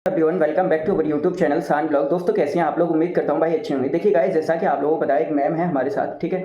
Everyone welcome back to our YouTube channel San blog. दोस्तों कैसे हैं आप लोग? उम्मीद करता हूं भाई अच्छे होंगे। देखिए गाइस, जैसा कि आप लोगों को पता है एक मैम है हमारे साथ, ठीक है।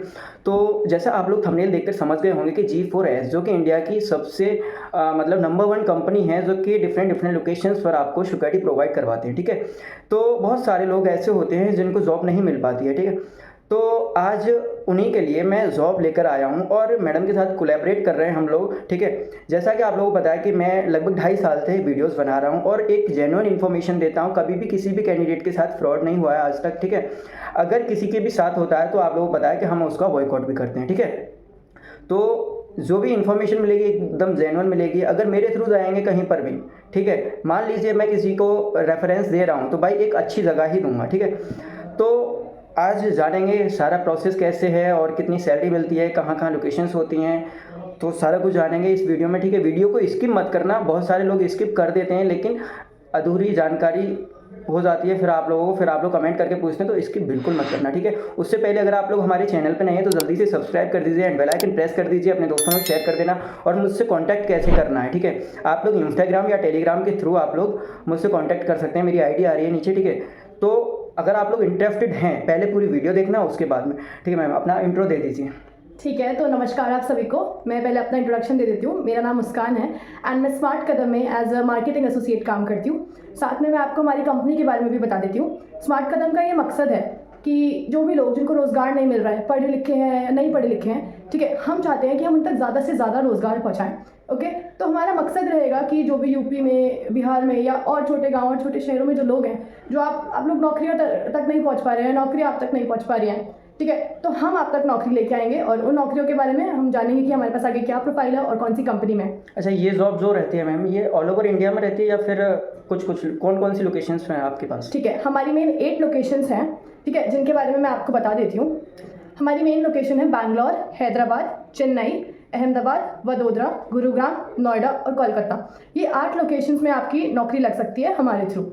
तो जैसा आप लोग थंबनेल देखकर समझ गए होंगे कि G4S जो कि इंडिया की सबसे मतलब नंबर 1 कंपनी है जो कि डिफरेंट लोकेशंस पर आपको सिक्योरिटी प्रोवाइड करवाते हैं, ठीक है। तो बहुत सारे लोग ऐसे होते हैं जिनको जॉब नहीं मिल पाती है, ठीक है। तो आज उन्हीं के लिए मैं जॉब लेकर आया हूं और मैडम के साथ कोलैबोरेट कर रहे हैं हम लोग, ठीक है। जैसा कि आप लोगों को पता है कि मैं लगभग 2.5 साल से वीडियोस बना रहा हूं और एक जेन्युइन इन्फॉर्मेशन देता हूं। कभी भी किसी भी कैंडिडेट के साथ फ्रॉड नहीं हुआ है आज तक, ठीक है। अगर किसी के भी साथ होता है तो आप लोगों को पता है कि हम उसका बॉयकॉट भी करते हैं, ठीक है। तो जो भी इन्फॉर्मेशन मिलेगी एकदम जेन्युइन मिलेगी। अगर मेरे थ्रू जाएंगे कहीं पर भी, ठीक है, मान लीजिए मैं किसी को रेफरेंस दे रहा हूँ तो भाई एक अच्छी जगह ही दूंगा, ठीक है। तो आज जानेंगे सारा प्रोसेस कैसे है और कितनी सैलरी मिलती है, कहाँ कहाँ लोकेशंस होती हैं, तो सारा कुछ जानेंगे इस वीडियो में, ठीक है। वीडियो को स्किप मत करना। बहुत सारे लोग स्किप कर देते हैं लेकिन अधूरी जानकारी हो जाती है, फिर आप लोग कमेंट करके पूछते हैं, तो स्किप बिल्कुल मत करना, ठीक है। उससे पहले अगर आप लोग हमारे चैनल पर नए हैं तो जल्दी से सब्सक्राइब कर दीजिए एंड बेल आइकन प्रेस कर दीजिए, अपने दोस्तों में शेयर कर देना। और मुझसे कॉन्टैक्ट कैसे करना है, ठीक है, आप लोग इंस्टाग्राम या टेलीग्राम के थ्रू आप लोग मुझसे कॉन्टैक्ट कर सकते हैं। मेरी ID आ रही है नीचे, ठीक है। तो अगर आप लोग इंटरेस्टेड हैं पहले पूरी वीडियो देखना, उसके बाद में, ठीक है। मैम अपना इंट्रो दे दीजिए। ठीक है, तो नमस्कार आप सभी को। मैं पहले अपना इंट्रोडक्शन दे देती हूँ। मेरा नाम मुस्कान है एंड मैं स्मार्ट कदम में एज अ मार्केटिंग एसोसिएट काम करती हूँ। साथ में मैं आपको हमारी कंपनी के बारे में भी बता देती हूँ। स्मार्ट कदम का ये मकसद है कि जो भी लोग जिनको रोज़गार नहीं मिल रहा है, पढ़े लिखे हैं या नहीं पढ़े लिखे हैं, ठीक है, हम चाहते हैं कि हम उन तक ज़्यादा से ज़्यादा रोज़गार पहुँचाएँ। ओके, तो हमारा मकसद रहेगा कि जो भी यूपी में, बिहार में या और छोटे गांव और छोटे शहरों में जो लोग हैं, जो आप लोग नौकरियों तक नहीं पहुंच पा रहे हैं, नौकरी आप तक नहीं पहुंच पा रही हैं, ठीक है, तो हम आप तक नौकरी लेके आएंगे और उन नौकरियों के बारे में हम जानेंगे कि हमारे पास आगे क्या प्रोफाइल है और कौन सी कंपनी में। अच्छा, ये जॉब जो रहती है मैम, ये ऑल ओवर इंडिया में रहती है या फिर कुछ कौन कौन सी लोकेशंस हैं आपके पास? ठीक है, हमारी मेन 8 लोकेशंस हैं, ठीक है, जिनके बारे में मैं आपको बता देती हूँ। हमारी मेन लोकेशन है बैंगलोर, हैदराबाद, चेन्नई, अहमदाबाद, वडोदरा, गुरुग्राम, नोएडा और कोलकाता। ये 8 लोकेशंस में आपकी नौकरी लग सकती है हमारे थ्रू।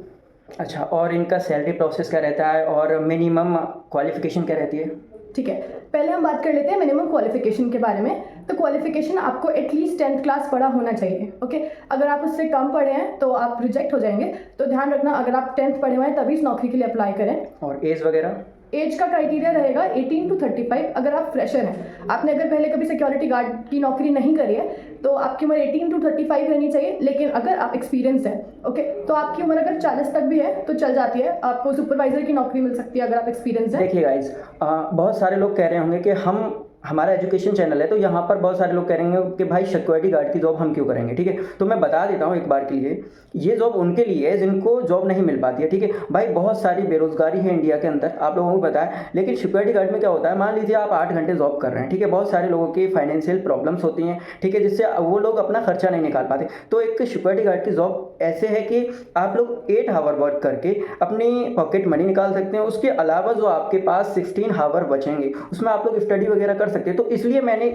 अच्छा, और इनका सैलरी प्रोसेस क्या रहता है और मिनिमम क्वालिफिकेशन क्या रहती है? ठीक है, पहले हम बात कर लेते हैं मिनिमम क्वालिफिकेशन के बारे में। तो क्वालिफिकेशन आपको एटलीस्ट 10th क्लास पढ़ा होना चाहिए। ओके, अगर आप उससे कम पढ़े हैं तो आप रिजेक्ट हो जाएंगे। तो ध्यान रखना, अगर आप 10th पढ़े हुए हैं तभी इस नौकरी के लिए अप्लाई करें। और एज वगैरह? एज का क्राइटेरिया रहेगा 18 to 35। अगर आप फ्रेशर हैं, आपने अगर पहले कभी सिक्योरिटी गार्ड की नौकरी नहीं करी है तो आपकी उम्र 18 to 35 रहनी चाहिए। लेकिन अगर आप एक्सपीरियंस हैं, ओके, तो आपकी उम्र अगर 40 तक भी है तो चल जाती है, आपको सुपरवाइजर की नौकरी मिल सकती है अगर आप एक्सपीरियंस है। देखिए गाइज, बहुत सारे लोग कह रहे होंगे कि हमारा एजुकेशन चैनल है, तो यहाँ पर बहुत सारे लोग कह रहे हैं कि भाई सिक्योरिटी गार्ड की जॉब हम क्यों करेंगे, ठीक है। तो मैं बता देता हूँ एक बार के लिए, ये जॉब उनके लिए है जिनको जॉब नहीं मिल पाती है, ठीक है। भाई बहुत सारी बेरोजगारी है इंडिया के अंदर, आप लोगों को पता है। लेकिन सिक्योरिटी गार्ड में क्या होता है, मान लीजिए आप 8 घंटे जॉब कर रहे हैं, ठीक है। बहुत सारे लोगों की फाइनेंशियल प्रॉब्लम्स होती हैं, ठीक है, जिससे वो लोग अपना खर्चा नहीं निकाल पाते। तो एक सिक्योरिटी गार्ड की जॉब ऐसे है कि आप लोग 8 आवर वर्क करके अपनी पॉकेट मनी निकाल सकते हैं। उसके अलावा जो आपके पास 16 आवर बचेंगे उसमें आप लोग स्टडी वगैरह कर सकते हैं। तो इसलिए मैंने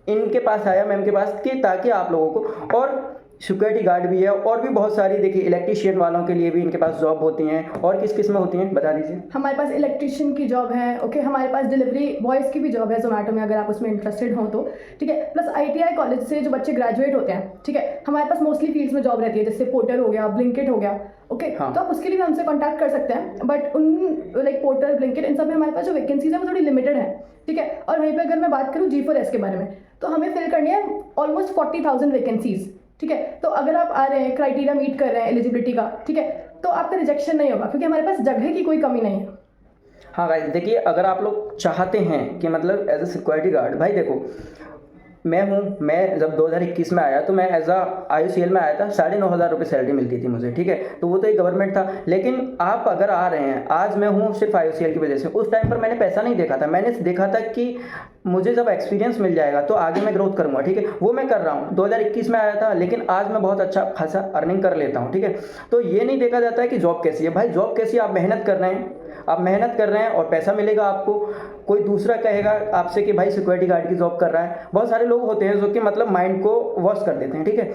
इनके पास आया, मैम के पास, कि ताकि आप लोगों को, और सिक्योरिटी गार्ड भी है और भी बहुत सारी, देखिए इलेक्ट्रीशियन वालों के लिए भी इनके पास जॉब होती हैं। और किस किस में होती हैं बता दीजिए। हमारे पास इलेक्ट्रीशियन की जॉब है, ओके, हमारे पास डिलीवरी बॉयज़ की भी जॉब है जोमेटो में, अगर आप उसमें इंटरेस्टेड हो तो, ठीक है। प्लस ITI कॉलेज से जो बच्चे ग्रेजुएट होते हैं, ठीक है, हमारे पास मोस्टली फील्ड्स में जॉब रहती है, जैसे पोर्टर हो गया, ब्लिंकिट हो गया, ओके, हाँ। तो आप उसके लिए भी हमसे कॉन्टैक्ट कर सकते हैं। बट उन लाइक पोर्टर, ब्लिंकिट, इन सब में हमारे पास जो वैकेंसीज है वो थोड़ी लिमिटेड है, ठीक है। और वहीं पर अगर मैं बात करूँ G4S के बारे में, तो हमें फिल करनी है ऑलमोस्ट 40,000 वैकेंसीज, ठीक है। तो अगर आप आ रहे हैं, क्राइटेरिया मीट कर रहे हैं एलिजिबिलिटी का, ठीक है, तो आपका रिजेक्शन नहीं होगा क्योंकि हमारे पास जगह की कोई कमी नहीं है। हाँ गाइस, देखिए अगर आप लोग चाहते हैं कि मतलब एज ए सिक्योरिटी गार्ड, भाई देखो मैं जब 2021 में आया तो मैं एज IOCL में आया था, 9,500 रुपये सैलरी मिलती थी मुझे, ठीक है। तो वो तो एक गवर्नमेंट था। लेकिन आप अगर आ रहे हैं, आज मैं हूँ सिर्फ IOCL की वजह से। उस टाइम पर मैंने पैसा नहीं देखा था, मैंने देखा था कि मुझे जब एक्सपीरियंस मिल जाएगा तो आगे मैं ग्रोथ करूँगा, ठीक है। वो मैं कर रहा हूँ। 2021 में आया था लेकिन आज मैं बहुत अच्छा खासा अर्निंग कर लेता हूँ, ठीक है। तो ये नहीं देखा जाता है कि जॉब कैसी है। भाई जॉब कैसी है, आप मेहनत कर रहे हैं, आप मेहनत कर रहे हैं और पैसा मिलेगा आपको। कोई दूसरा कहेगा आपसे कि भाई सिक्योरिटी गार्ड की जॉब कर रहा है, बहुत सारे लोग होते हैं जो कि मतलब माइंड को वॉश कर देते हैं, ठीक है।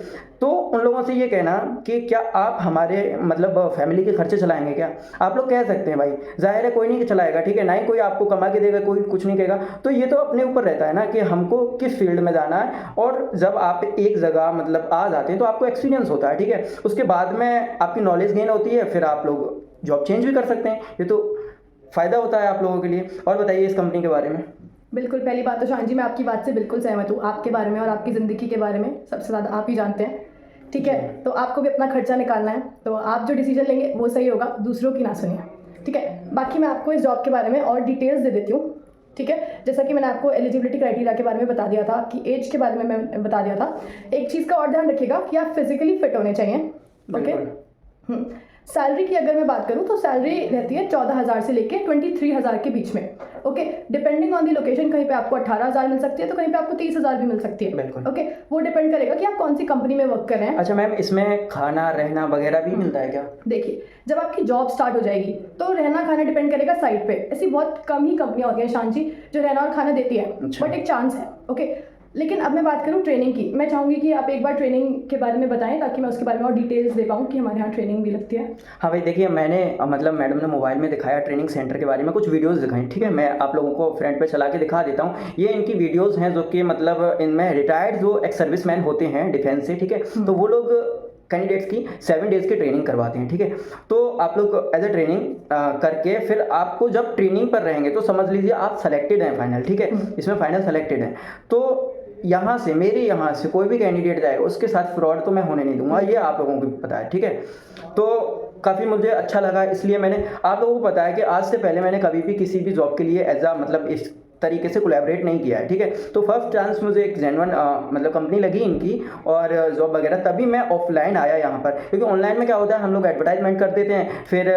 तो उन लोगों से ये कहना कि क्या आप हमारे मतलब फैमिली के खर्चे चलाएंगे क्या, आप लोग कह सकते हैं भाई, जाहिर है कोई नहीं चलाएगा, ठीक है, ना ही कोई आपको कमा के देगा, कोई कुछ नहीं कहेगा। तो ये तो अपने ऊपर रहता है ना कि हमको किस फील्ड में जाना है। और जब आप एक जगह मतलब आ जाते हैं तो आपको एक्सपीरियंस होता है, ठीक है, उसके बाद में आपकी नॉलेज गेन होती है, फिर आप लोग जॉब चेंज भी कर सकते हैं। ये तो फ़ायदा होता है आप लोगों के लिए। और बताइए इस कंपनी के बारे में। बिल्कुल, पहली बात तो शान जी, मैं आपकी बात से बिल्कुल सहमत हूँ। आपके बारे में और आपकी ज़िंदगी के बारे में सबसे ज़्यादा आप ही जानते हैं, ठीक है। तो आपको भी अपना खर्चा निकालना है, तो आप जो डिसीजन लेंगे वो सही होगा, दूसरों की ना सुनिए, ठीक है। बाकी मैं आपको इस जॉब के बारे में और डिटेल्स दे देती हूँ, ठीक है। जैसा कि मैंने आपको एलिजिबिलिटी क्राइटेरिया के बारे में बता दिया था, आपकी एज के बारे में मैं बता दिया था। एक चीज़ का और ध्यान रखिएगा कि आप फिजिकली फिट होने चाहिए, ओके। सैलरी की अगर मैं बात करूं तो सैलरी रहती है 14,000 से लेके 23,000 के बीच में, okay. Depending on the location, कहीं पे आपको 18,000 मिल सकती है, तो कहीं पे आपको 30,000 भी मिल सकती है, ओके। वो डिपेंड करेगा कि आप कौन सी कंपनी में वर्क कर रहे हैं। अच्छा मैम, इसमें खाना रहना वगैरह भी मिलता है क्या? देखिए, जब आपकी जॉब स्टार्ट हो जाएगी तो रहना खाना डिपेंड करेगा साइट पे। ऐसी बहुत कम ही कंपनियां होती हैं शान जी जो रहना और खाना देती है, अच्छा। बट एक चांस है, ओके। लेकिन अब मैं बात करूँ ट्रेनिंग की, मैं चाहूँगी कि आप एक बार ट्रेनिंग के बारे में बताएं ताकि मैं उसके बारे में और डिटेल्स दे पाऊँ कि हमारे यहाँ ट्रेनिंग भी लगती है। हाँ भाई देखिए, मैंने मतलब मैडम ने मोबाइल में दिखाया ट्रेनिंग सेंटर के बारे में, कुछ वीडियोस दिखाई, ठीक है, मैं आप लोगों को फ्रंट पे चला के दिखा देता हूँ। ये इनकी वीडियोस हैं जो कि मतलब इनमें रिटायर्ड जो एक्स सर्विसमैन होते हैं डिफेंस से, ठीक है, तो वो लोग कैंडिडेट्स की 7 डेज़ की ट्रेनिंग करवाते हैं, ठीक है। तो आप लोग एज ए ट्रेनिंग करके फिर आपको जब ट्रेनिंग पर रहेंगे तो समझ लीजिए आप सेलेक्टेड हैं फाइनल, ठीक है, इसमें फाइनल सेलेक्टेड हैं। तो यहाँ से मेरे यहाँ से कोई भी कैंडिडेट जाएगा उसके साथ फ्रॉड तो मैं होने नहीं दूंगा, ये आप लोगों को भी पता है, ठीक है। तो काफ़ी मुझे अच्छा लगा, इसलिए मैंने आप लोगों को पता है कि आज से पहले मैंने कभी भी किसी भी जॉब के लिए एज आ मतलब इस तरीके से कोलैबोरेट नहीं किया है, ठीक है। तो फर्स्ट चांस मुझे एक जेन्युइन मतलब कंपनी लगी इनकी और जॉब वगैरह, तभी मैं ऑफलाइन आया यहाँ पर, क्योंकि ऑनलाइन में क्या होता है हम लोग एडवर्टाइजमेंट कर देते हैं, फिर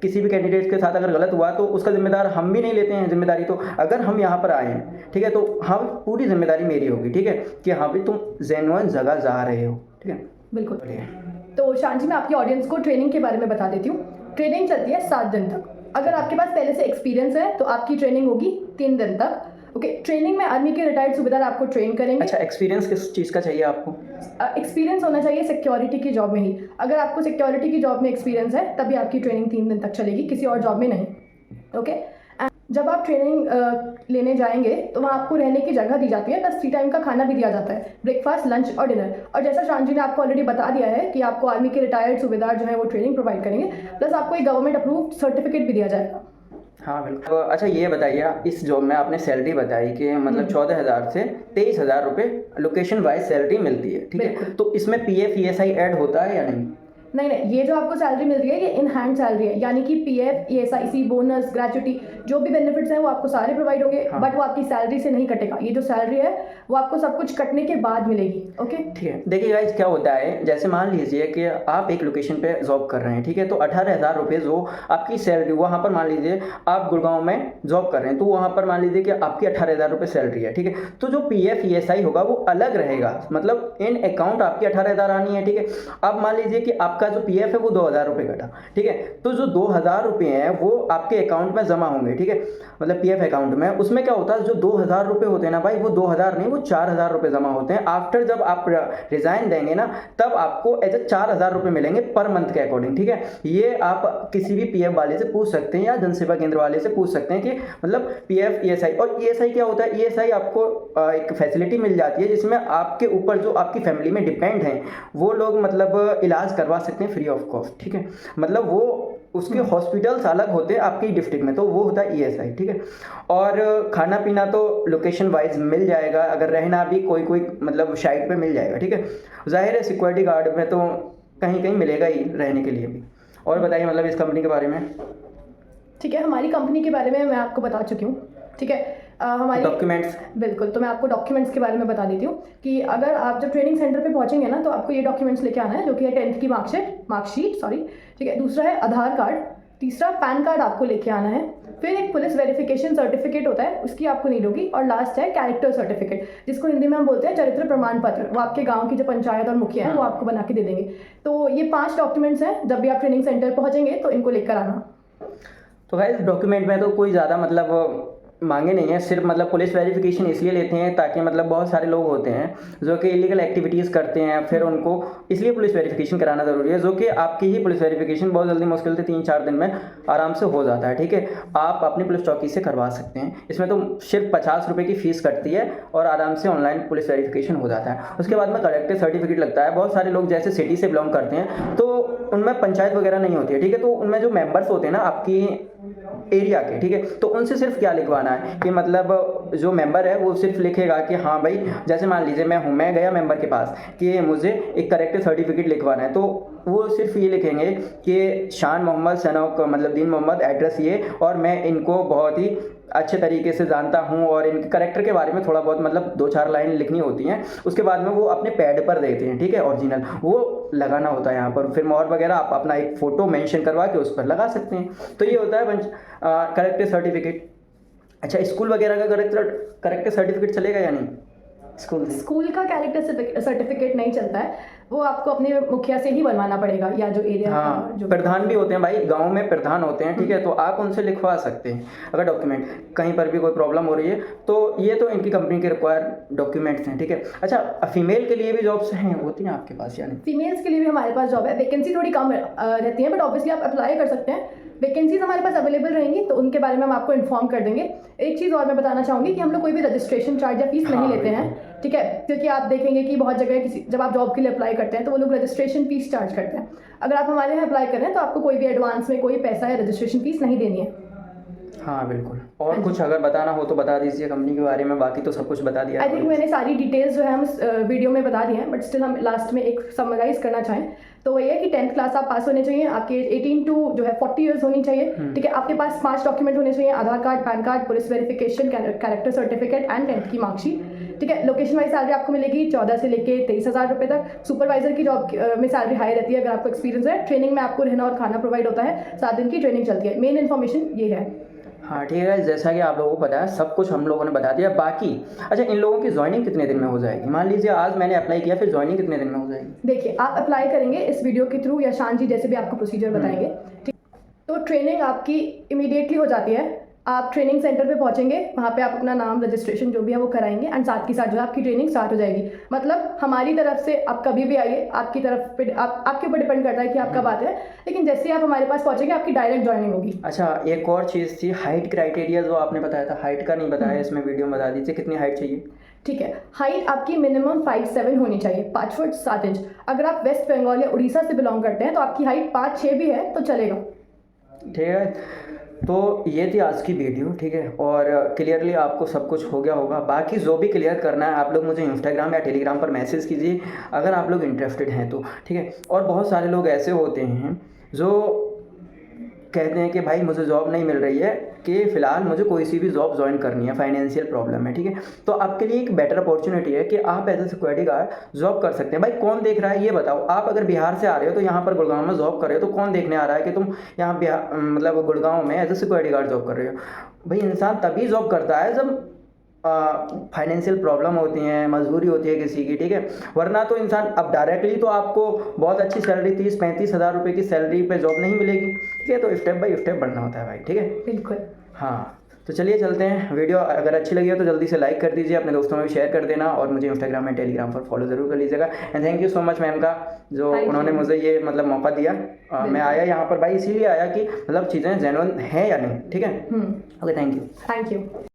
किसी भी कैंडिडेट के साथ अगर गलत हुआ तो उसका जिम्मेदार हम भी नहीं लेते हैं जिम्मेदारी। तो अगर हम यहाँ पर आए हैं, ठीक है, तो हम पूरी जिम्मेदारी मेरी होगी, ठीक है, कि हाँ भी तुम जेन्युइन जगह जा रहे हो, ठीक है। बिल्कुल। तो शान जी, मैं आपकी ऑडियंस को ट्रेनिंग के बारे में बता देती हूँ। ट्रेनिंग चलती है 7 दिन तक। अगर आपके पास पहले से एक्सपीरियंस है तो आपकी ट्रेनिंग होगी 3 दिन तक, ओके। ट्रेनिंग में आर्मी के रिटायर्ड सूबेदार आपको ट्रेन करेंगे। अच्छा, एक्सपीरियंस किस चीज़ का चाहिए आपको? एक्सपीरियंस होना चाहिए सिक्योरिटी की जॉब में ही। अगर आपको सिक्योरिटी की जॉब में एक्सपीरियंस है तभी आपकी ट्रेनिंग 3 दिन तक चलेगी, किसी और जॉब में नहीं, ओके। जब आप ट्रेनिंग लेने जाएंगे तो वहाँ आपको रहने की जगह दी जाती है, प्लस 3 टाइम का खाना भी दिया जाता है, ब्रेकफास्ट, लंच और डिनर। और जैसा शान जी ने आपको ऑलरेडी बता दिया है कि आपको आर्मी के रिटायर्ड सूबेदार जो है वो ट्रेनिंग प्रोवाइड करेंगे, प्लस आपको एक गवर्नमेंट अप्रूव्ड सर्टिफिकेट भी दिया जाएगा। हाँ बिल्कुल। अच्छा ये बताइए, इस जॉब में आपने सैलरी बताई कि मतलब 14,000 से 23,000 रुपये लोकेशन वाइज सैलरी मिलती है, ठीक है, तो इसमें PF ESI ऐड होता है या नहीं? नहीं, ये जो आपको सैलरी मिल रही है ये इन हैंड सैलरी है, यानी कि PF, ESIC, बोनस, ग्रेचुटी, जो भी बेनिफिट्स हैं वो आपको सारे प्रोवाइड होंगे, हाँ। बट वो आपकी सैलरी से नहीं कटेगा। ये जो सैलरी है वो आपको सब कुछ कटने के बाद मिलेगी, ओके। ठीक है, देखिए गाइस क्या होता है, जैसे मान लीजिए कि आप एक लोकेशन पे जॉब कर रहे हैं, ठीक है, तो 18,000 रुपये जो आपकी सैलरी, वहाँ पर मान लीजिए आप गुड़गांव में जॉब कर रहे हैं, तो वहाँ पर मान लीजिए कि आपकी 18,000 रुपये सैलरी है, ठीक है, तो जो PF ESI होगा वो अलग रहेगा, मतलब इन अकाउंट आपकी 18,000 आनी है, ठीक है। अब मान लीजिए कि आपका जो PF है वो 2,000 रुपये कटा, ठीक है, तो जो 2,000 रुपये हैं वो आपके अकाउंट में जमा होंगे, ठीक है, मतलब PF अकाउंट में। उसमें क्या होता है, जो 2,000 रुपये होते हैं ना भाई, वो 2,000 नहीं, वो 4,000 रुपये जमा होते हैं। आफ्टर जब आप रिजाइन देंगे ना, तब आपको एज ए 4,000 रुपये मिलेंगे पर मंथ के अकॉर्डिंग, ठीक है। ये आप किसी भी PF वाले से पूछ सकते हैं या जनसेवा केंद्र वाले से पूछ सकते हैं कि मतलब PF ESI। और ESI क्या होता है, ESI आपको एक फैसिलिटी मिल जाती है जिसमें आपके ऊपर जो आपकी फैमिली में डिपेंड हैं वो लोग मतलब इलाज करवा सकते हैं फ्री ऑफ कॉस्ट, ठीक है, मतलब वो उसके हॉस्पिटल्स अलग होते हैं आपकी डिस्ट्रिक्ट में, तो वो होता है ESI, ठीक है। और खाना पीना तो लोकेशन वाइज मिल जाएगा, अगर रहना भी कोई मतलब साइट पे मिल जाएगा, ठीक है। जाहिर है सिक्योरिटी गार्ड में तो कहीं कहीं मिलेगा ही रहने के लिए भी। और बताइए मतलब इस कंपनी के बारे में। ठीक है, हमारी कंपनी के बारे में मैं आपको बता चुकी हूँ, ठीक है। हमारी डॉक्यूमेंट्स, बिल्कुल, तो मैं आपको डॉक्यूमेंट्स के बारे में बता देती हूँ कि अगर आप जब ट्रेनिंग सेंटर पे पहुँचेंगे ना तो आपको ये डॉक्यूमेंट्स लेके आना है, जो कि है 10th की मार्कशीट, सॉरी, ठीक है। दूसरा है आधार कार्ड, तीसरा पैन कार्ड आपको लेके आना है, फिर एक पुलिस वेरिफिकेशन सर्टिफिकेट होता है उसकी आपको नीड होगी, और लास्ट है कैरेक्टर सर्टिफिकेट, जिसको हिंदी में हम बोलते हैं चरित्र प्रमाण पत्र। वो आपके गांव की जो पंचायत और मुखिया है वो आपको बना के दे देंगे। तो ये 5 डॉक्यूमेंट्स हैं, जब भी आप ट्रेनिंग सेंटर पहुँचेंगे तो इनको लेकर आना। तो गाइस डॉक्यूमेंट में तो कोई ज़्यादा मतलब मांगे नहीं है, सिर्फ मतलब पुलिस वेरिफिकेशन इसलिए लेते हैं ताकि मतलब बहुत सारे लोग होते हैं जो कि इलीगल एक्टिविटीज़ करते हैं, फिर उनको इसलिए पुलिस वेरिफिकेशन कराना ज़रूरी है, जो कि आपकी ही पुलिस वेरिफिकेशन बहुत जल्दी, मुश्किल से 3-4 दिन में आराम से हो जाता है। ठीक है, आप अपनी पुलिस चौकी से करवा सकते हैं। इसमें तो सिर्फ 50 रुपये की फ़ीस कटती है और आराम से ऑनलाइन पुलिस वेरिफिकेशन हो जाता है। उसके बाद में कलेक्टर सर्टिफिकेट लगता है। बहुत सारे लोग जैसे सिटी से बिलोंग करते हैं तो उनमें पंचायत वगैरह नहीं होती है। ठीक है, तो उनमें जो मेंबर्स होते हैं ना आपकी एरिया के, ठीक है, तो उनसे सिर्फ क्या लिखवाना है कि मतलब जो मेंबर है वो सिर्फ लिखेगा कि हाँ भाई, जैसे मान लीजिए मैं गया मेंबर के पास कि मुझे एक करेक्टर सर्टिफिकेट लिखवाना है, तो वो सिर्फ ये लिखेंगे कि शान मोहम्मद सन ऑफ मतलब दीन मोहम्मद, एड्रेस ये, और मैं इनको बहुत ही अच्छे तरीके से जानता हूँ, और इनके करेक्टर के बारे में थोड़ा बहुत मतलब 2-4 लाइन लिखनी होती हैं। उसके बाद में वो अपने पैड पर देते हैं, ठीक है, ओरिजिनल वो लगाना होता है यहाँ पर। फिर मोहर वगैरह आप अपना एक फ़ोटो मेंशन करवा के उस पर लगा सकते हैं। तो ये होता है करेक्टर सर्टिफिकेट। अच्छा, स्कूल वगैरह का करेक्टर सर्टिफिकेट चलेगा या नहीं? स्कूल का कैरेक्टर सर्टिफिकेट नहीं चलता है, वो आपको अपने मुखिया से ही बनवाना पड़ेगा, या जो एरिया हाँ, जो प्रधान भी होते हैं भाई, गांव में प्रधान होते हैं, ठीक है, तो आप उनसे लिखवा सकते हैं अगर डॉक्यूमेंट कहीं पर भी कोई प्रॉब्लम हो रही है तो। ये तो इनकी कंपनी के रिक्वायर डॉक्यूमेंट्स हैं, ठीक है। अच्छा, फीमेल के लिए भी जॉब्स हैं, होती हैं आपके पास या नहीं? फीमेल्स के लिए भी हमारे पास जॉब है, वैकेंसी थोड़ी कम रहती है, बट ऑब्वियसली आप अप्लाई कर सकते हैं। वैकेंसीज हमारे पास अवेलेबल रहेंगी तो उनके बारे में हम आपको इन्फॉर्म कर देंगे। एक चीज़ और मैं बताना चाहूँगी कि हम लोग कोई भी रजिस्ट्रेशन चार्ज या फीस नहीं लेते हैं, ठीक है, क्योंकि आप देखेंगे कि बहुत जगह जब आप जॉब के लिए अप्लाई करते हैं तो वो लोग रजिस्ट्रेशन फीस चार्ज करते हैं। अगर आप हमारे यहाँ अप्लाई कर रहे हैं तो आपको कोई भी एडवांस में कोई पैसा या रजिस्ट्रेशन फीस नहीं देनी है। हाँ बिल्कुल। और कुछ अगर बताना हो तो बता दीजिए कंपनी के बारे में, बाकी तो सब कुछ बता दिया। आई थिंक मैंने सारी डिटेल्स जो है हम वीडियो में बता दी हैं, बट स्टिल हम लास्ट में एक समराइज करना चाहें तो वही है कि 10th क्लास आप पास होने चाहिए, आपके 18 टू जो है 40 ईयर्स होनी चाहिए, ठीक है, आपके पास 5 डॉक्यूमेंट होने चाहिए, Aadhaar card, PAN card, police verification, character certificate and 10th की मार्कशीट, ठीक है। लोकेशन वाइज सैलरी आपको मिलेगी 14 से लेके 23,000 रुपये तक। सुपरवाइजर की जॉब में सैलरी हाई रहती है अगर आपको एक्सपीरियंस है। ट्रेनिंग में आपको रहना और खाना प्रोवाइड होता है, 7 दिन की ट्रेनिंग चलती है। मेन इन्फॉर्मेशन ये है। हाँ ठीक है, जैसा कि आप लोगों को पता है सब कुछ हम लोगों ने बता दिया। बाकी अच्छा, इन लोगों की ज्वाइनिंग कितने दिन में हो जाएगी? मान लीजिए आज मैंने अप्लाई किया, फिर ज्वाइनिंग कितने दिन में हो जाएगी? देखिए, आप अप्लाई करेंगे इस वीडियो के थ्रू या शान जी जैसे भी आपको प्रोसीजर बताएंगे, ठीक, तो ट्रेनिंग आपकी इमीडिएटली हो जाती है। आप ट्रेनिंग सेंटर पे पहुंचेंगे, वहाँ पे आप अपना नाम, रजिस्ट्रेशन जो भी है वो कराएंगे, एंड साथ के साथ जो है आपकी ट्रेनिंग स्टार्ट हो जाएगी। मतलब हमारी तरफ से आप कभी भी आइए, आपकी तरफ पे आपके ऊपर डिपेंड करता है कि आप कब आते हैं, लेकिन जैसे ही आप हमारे पास पहुंचेंगे आपकी डायरेक्ट ज्वाइनिंग होगी। अच्छा, एक और चीज़ थी, हाइट क्राइटेरिया जो आपने बताया था, हाइट का नहीं बताया इसमें वीडियो में, बता दीजिए कितनी हाइट चाहिए? ठीक है, हाइट आपकी मिनिमम 5'7" होनी चाहिए, 5 फुट 7 इंच। अगर आप वेस्ट बंगाल या उड़ीसा से बिलोंग करते हैं तो आपकी हाइट 5'6" भी है तो चलेगा। ठीक है, तो ये थी आज की वीडियो, ठीक है, और क्लियरली आपको सब कुछ हो गया होगा। बाकी जो भी क्लियर करना है आप लोग मुझे इंस्टाग्राम या टेलीग्राम पर मैसेज कीजिए अगर आप लोग इंटरेस्टेड हैं तो, ठीक है। और बहुत सारे लोग ऐसे होते हैं जो कहते हैं कि भाई मुझे जॉब नहीं मिल रही है, कि फ़िलहाल मुझे कोई सी भी जॉब ज्वाइन करनी है, फाइनेंशियल प्रॉब्लम है, ठीक है, तो आपके लिए एक बेटर अपॉर्चुनिटी है कि आप as a security guard job कर सकते हैं। भाई कौन देख रहा है ये बताओ? आप अगर बिहार से आ रहे हो तो यहाँ पर गुड़गांव में जॉब कर रहे हो तो कौन देखने आ रहा है कि तुम यहाँ बिहार मतलब गुड़गांव में as a security guard job कर रहे हो? भाई इंसान तभी जॉब करता है जब फाइनेंशियल प्रॉब्लम होती हैं, मजबूरी होती है किसी की, ठीक है, वरना तो इंसान अब डायरेक्टली तो आपको बहुत अच्छी सैलरी 30-35 हज़ार रुपये की सैलरी पे जॉब नहीं मिलेगी, ठीक है, तो स्टेप बाय स्टेप बढ़ना होता है भाई, ठीक है। बिल्कुल। हाँ, तो चलिए चलते हैं। वीडियो अगर अच्छी लगी हो तो जल्दी से लाइक कर दीजिए, अपने दोस्तों में भी शेयर कर देना, और मुझे इंस्टाग्राम एंड टेलीग्राम पर फॉलो ज़रूर कर लीजिएगा। And thank you so much ma'am का, जो उन्होंने मुझे ये मतलब मौका दिया। मैं आया यहाँ पर भाई इसीलिए आया कि मतलब चीज़ें जेन्युइन हैं या नहीं, ठीक है। Okay, thank you.